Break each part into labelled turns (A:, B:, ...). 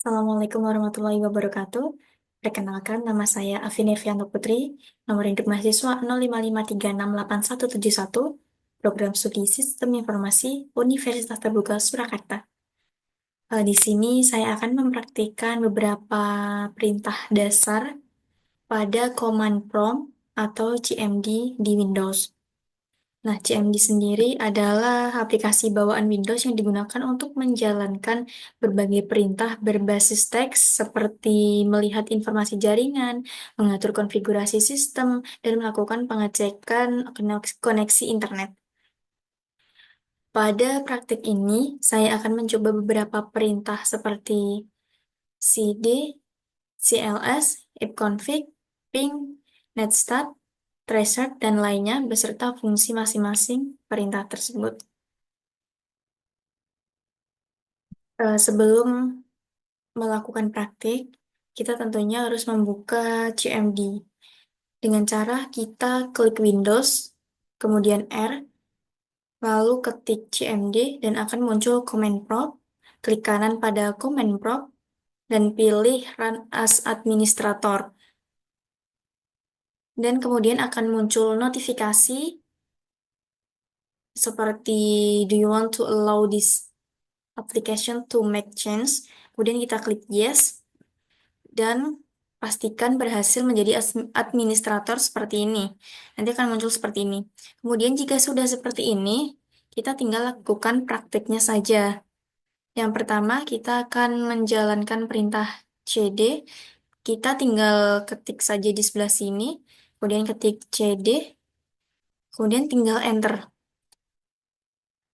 A: Assalamualaikum warahmatullahi wabarakatuh. Perkenalkan, nama saya Afini Fianto Putri, nomor induk mahasiswa 0553687171, program studi Sistem Informasi Universitas Terbuka Surakarta. Di sini saya akan mempraktikkan beberapa perintah dasar pada command prompt atau CMD di Windows. Nah, CMD sendiri adalah aplikasi bawaan Windows yang digunakan untuk menjalankan berbagai perintah berbasis teks seperti melihat informasi jaringan, mengatur konfigurasi sistem, dan melakukan pengecekan koneksi internet. Pada praktik ini, saya akan mencoba beberapa perintah seperti cd, cls, ipconfig, ping, netstat, tracer, dan lainnya beserta fungsi masing-masing perintah tersebut. Sebelum melakukan praktik, kita tentunya harus membuka CMD. Dengan cara kita klik Windows, kemudian R, lalu ketik CMD dan akan muncul command prompt. Klik kanan pada command prompt dan pilih Run as Administrator. Dan kemudian akan muncul notifikasi seperti Do you want to allow this application to make change? Kemudian kita klik Yes. Dan pastikan berhasil menjadi administrator seperti ini. Nanti akan muncul seperti ini. Kemudian jika sudah seperti ini, kita tinggal lakukan prakteknya saja. Yang pertama, kita akan menjalankan perintah cd. Kita tinggal ketik saja di sebelah sini, kemudian ketik cd, kemudian tinggal enter.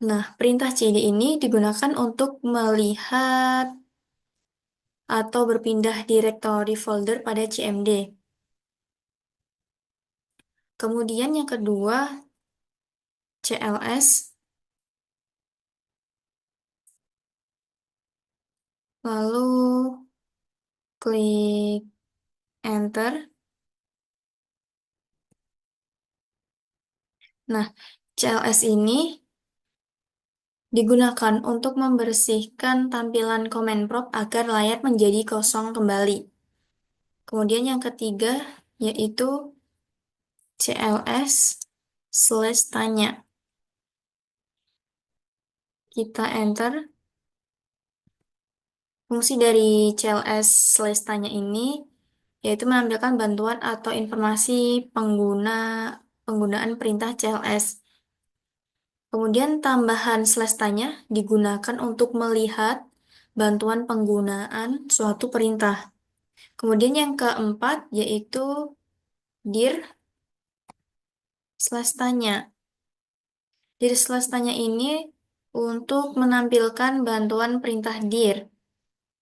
A: Nah, perintah cd ini digunakan untuk melihat atau berpindah direktori folder pada CMD. Kemudian yang kedua, CLS, lalu klik Enter. Nah, CLS ini digunakan untuk membersihkan tampilan command prompt agar layar menjadi kosong kembali. Kemudian yang ketiga, yaitu CLS/tanya. Kita Enter. Fungsi dari CLS/tanya ini yaitu menampilkan bantuan atau informasi penggunaan perintah CLS. Kemudian tambahan slash tanya digunakan untuk melihat bantuan penggunaan suatu perintah. Kemudian yang keempat yaitu dir slash tanya. Dir slash tanya ini untuk menampilkan bantuan perintah dir.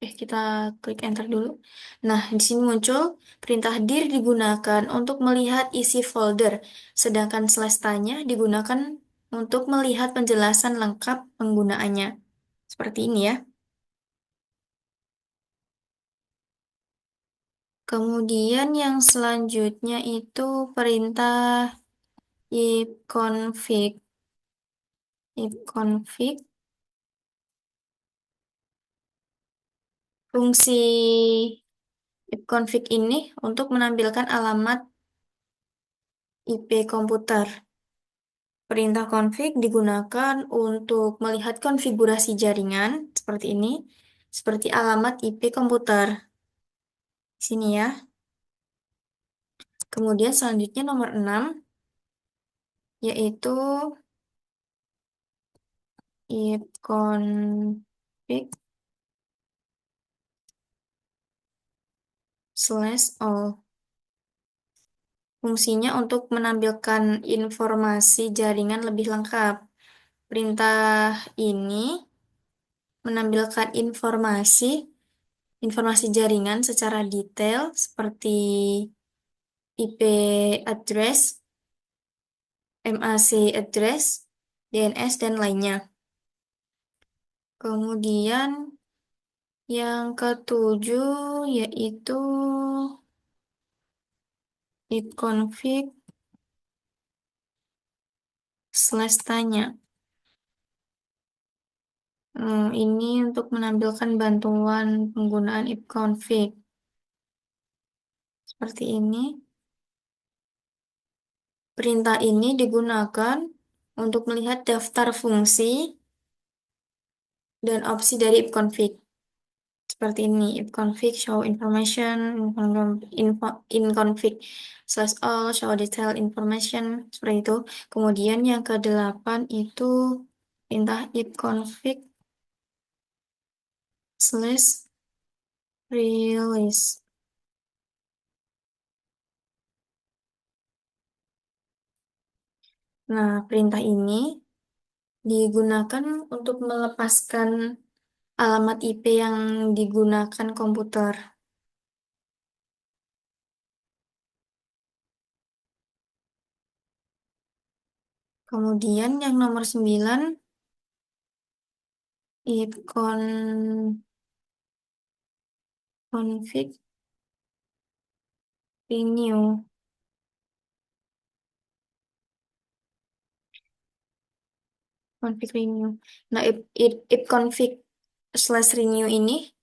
A: Kita klik enter dulu. Nah, di sini muncul perintah dir digunakan untuk melihat isi folder, sedangkan slash tanya digunakan untuk melihat penjelasan lengkap penggunaannya. Seperti ini ya. Kemudian yang selanjutnya itu perintah ipconfig. Ipconfig. Fungsi ipconfig ini untuk menampilkan alamat IP komputer. Perintah config digunakan untuk melihat konfigurasi jaringan seperti ini, seperti alamat IP komputer. Sini ya. Kemudian selanjutnya nomor 6, yaitu ipconfig slash all. Fungsinya untuk menampilkan informasi jaringan lebih lengkap. Perintah ini menampilkan informasi jaringan secara detail seperti IP address, MAC address, DNS, dan lainnya. Kemudian yang ketujuh yaitu ipconfig slash tanya. Ini untuk menampilkan bantuan penggunaan ipconfig. Seperti ini. Perintah ini digunakan untuk melihat daftar fungsi dan opsi dari ipconfig. Seperti ini, ipconfig show information, in config slash all, show detail information, seperti itu. Kemudian yang ke-8 itu perintah ipconfig slash release. Nah, perintah ini digunakan untuk melepaskan alamat IP yang digunakan komputer. Kemudian yang nomor 9, ipconfig renew. Config renew. Nah, ipconfig slash renew ini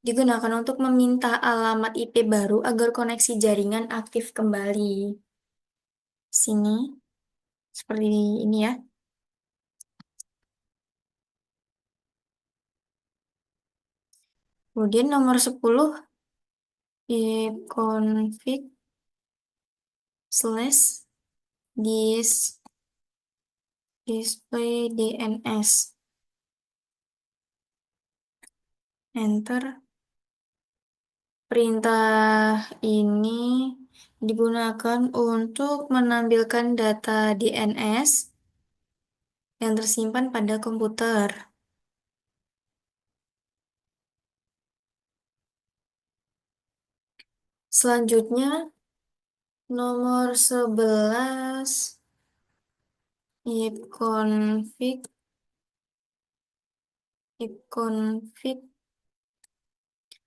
A: digunakan untuk meminta alamat IP baru agar koneksi jaringan aktif kembali. Sini, seperti ini ya. Kemudian nomor 10, ipconfig slash display DNS. Enter. Perintah ini digunakan untuk menampilkan data DNS yang tersimpan pada komputer. Selanjutnya, nomor 11, ipconfig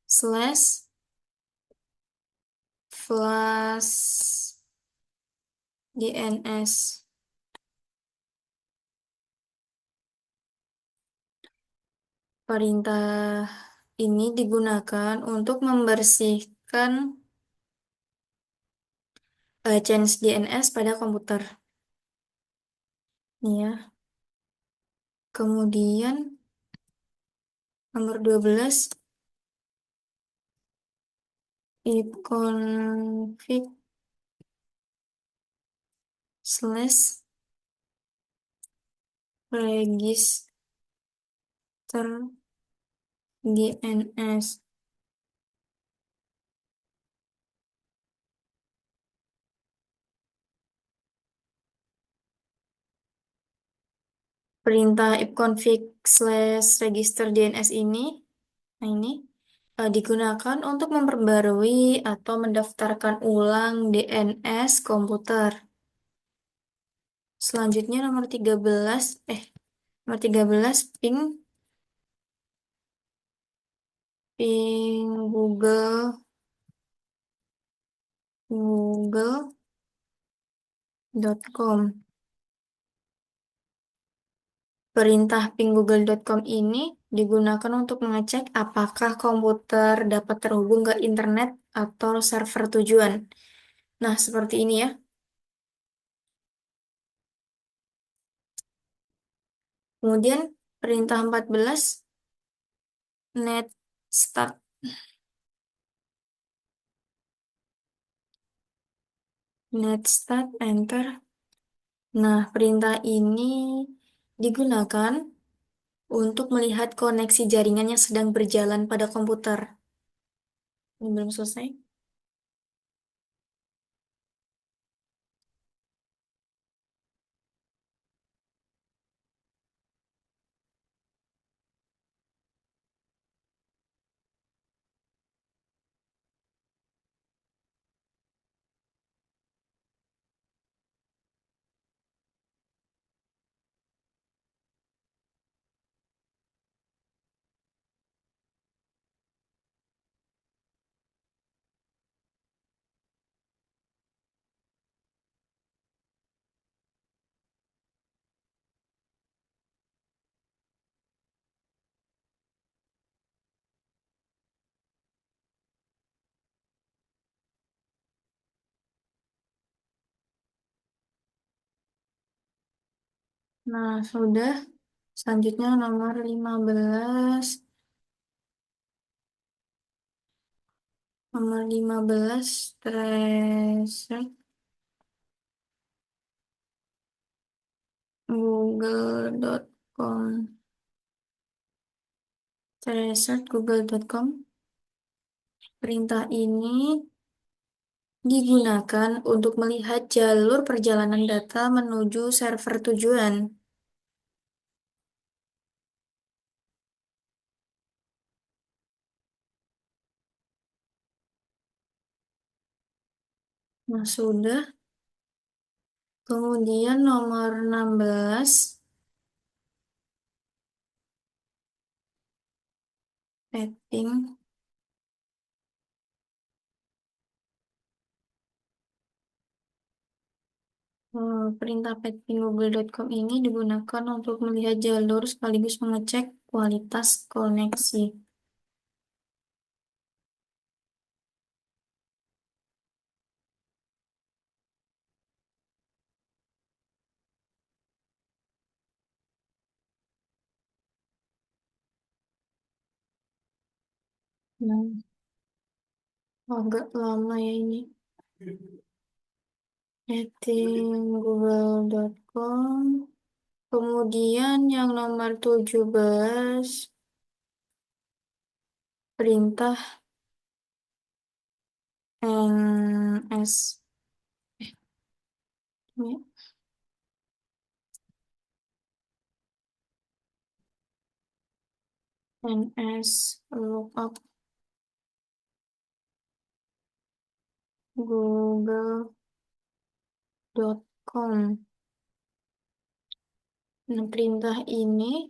A: slash flash DNS. Perintah ini digunakan untuk membersihkan change DNS pada komputer. Nih ya. Kemudian nomor 12, ipconfig slash register DNS. Perintah ipconfig slash register DNS ini, nah ini digunakan untuk memperbarui atau mendaftarkan ulang DNS komputer. Selanjutnya nomor 13, ping google.com. Perintah ping google.com ini digunakan untuk mengecek apakah komputer dapat terhubung ke internet atau server tujuan. Nah, seperti ini ya. Kemudian perintah 14, netstart. Netstart, enter. Nah, perintah ini digunakan untuk melihat koneksi jaringan yang sedang berjalan pada komputer. Ini belum selesai. Nah, sudah. Selanjutnya nomor 15. Nomor 15 Treasure google.com. Treasure google.com. Perintah ini digunakan untuk melihat jalur perjalanan data menuju server tujuan. Nah, sudah. Kemudian nomor 16, setting. Perintah setting google.com ini digunakan untuk melihat jalur sekaligus mengecek kualitas koneksi. Nah, agak lama ya ini. Setting google.com. Kemudian yang nomor 17, perintah ns. Ini ns lookup google.com. Nah, perintah ini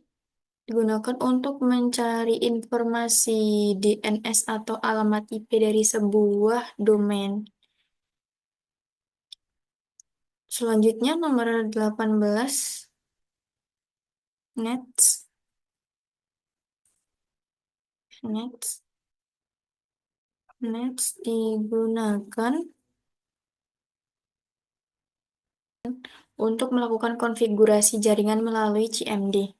A: digunakan untuk mencari informasi DNS atau alamat IP dari sebuah domain. Selanjutnya nomor 18, Nets. Nets. Nets digunakan untuk melakukan konfigurasi jaringan melalui CMD.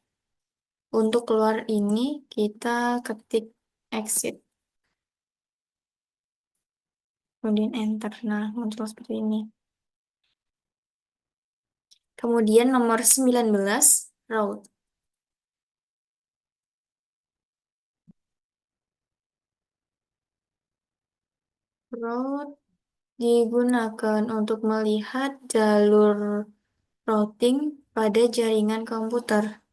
A: Untuk keluar ini kita ketik exit. Kemudian enter. Nah, muncul seperti ini. Kemudian nomor 19, route. Route digunakan untuk melihat jalur routing pada jaringan komputer.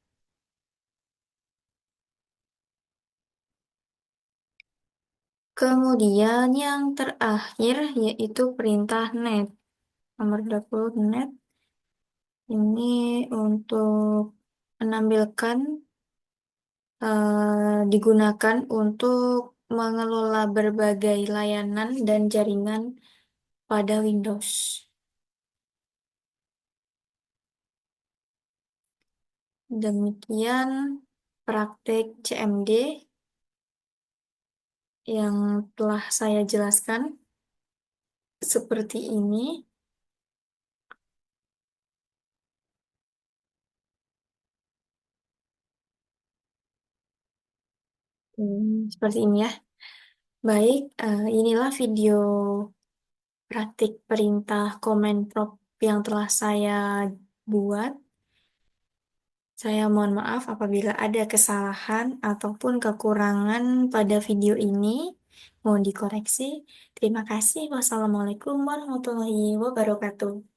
A: Kemudian yang terakhir yaitu perintah net. Nomor 20 net. Ini untuk menampilkan digunakan untuk mengelola berbagai layanan dan jaringan pada Windows. Demikian praktek CMD yang telah saya jelaskan seperti ini. Seperti ini ya. Baik, inilah video praktik perintah command prompt yang telah saya buat. Saya mohon maaf apabila ada kesalahan ataupun kekurangan pada video ini. Mohon dikoreksi. Terima kasih. Wassalamualaikum warahmatullahi wabarakatuh.